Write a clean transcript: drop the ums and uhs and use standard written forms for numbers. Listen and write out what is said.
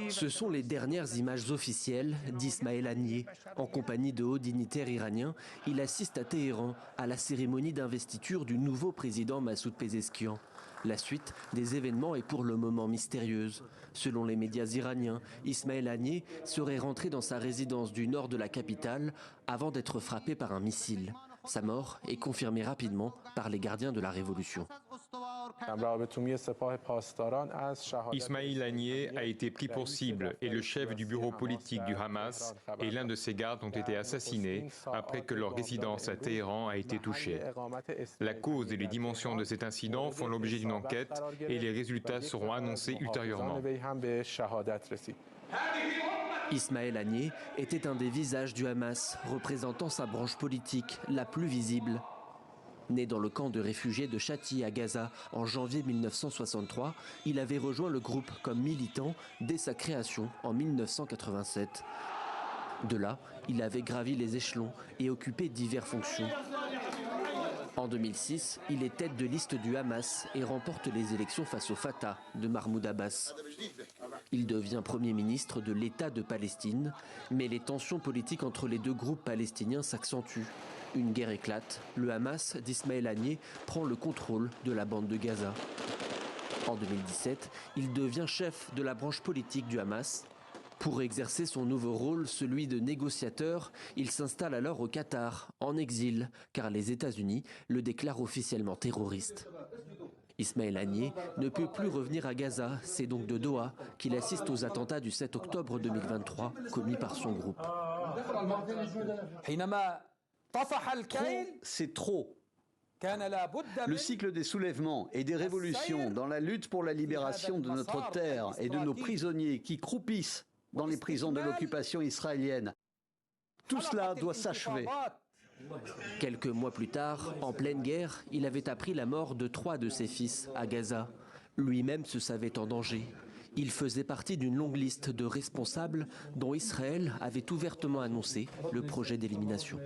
Ce sont les dernières images officielles d'Ismaël Haniyeh. En compagnie de hauts dignitaires iraniens, il assiste à Téhéran à la cérémonie d'investiture du nouveau président Massoud Pezeshkian. La suite des événements est pour le moment mystérieuse. Selon les médias iraniens, Ismaël Haniyeh serait rentré dans sa résidence du nord de la capitale avant d'être frappé par un missile. Sa mort est confirmée rapidement par les gardiens de la révolution. Ismaël Haniyeh a été pris pour cible et le chef du bureau politique du Hamas et l'un de ses gardes ont été assassinés après que leur résidence à Téhéran a été touchée. La cause et les dimensions de cet incident font l'objet d'une enquête et les résultats seront annoncés ultérieurement. Ismaël Haniyeh était un des visages du Hamas, représentant sa branche politique la plus visible. Né dans le camp de réfugiés de Chati à Gaza en janvier 1963, il avait rejoint le groupe comme militant dès sa création en 1987. De là, il avait gravi les échelons et occupé diverses fonctions. En 2006, il est tête de liste du Hamas et remporte les élections face au Fatah de Mahmoud Abbas. Il devient Premier ministre de l'État de Palestine, mais les tensions politiques entre les deux groupes palestiniens s'accentuent. Une guerre éclate, le Hamas d'Ismaël Haniyeh prend le contrôle de la bande de Gaza. En 2017, il devient chef de la branche politique du Hamas. Pour exercer son nouveau rôle, celui de négociateur, il s'installe alors au Qatar, en exil, car les États-Unis le déclarent officiellement terroriste. Ismaël Haniyeh ne peut plus revenir à Gaza, c'est donc de Doha qu'il assiste aux attentats du 7 octobre 2023 commis par son groupe. C'est trop. Le cycle des soulèvements et des révolutions dans la lutte pour la libération de notre terre et de nos prisonniers qui croupissent dans les prisons de l'occupation israélienne, tout cela doit s'achever. Quelques mois plus tard, en pleine guerre, il avait appris la mort de 3 de ses fils à Gaza. Lui-même se savait en danger. Il faisait partie d'une longue liste de responsables dont Israël avait ouvertement annoncé le projet d'élimination.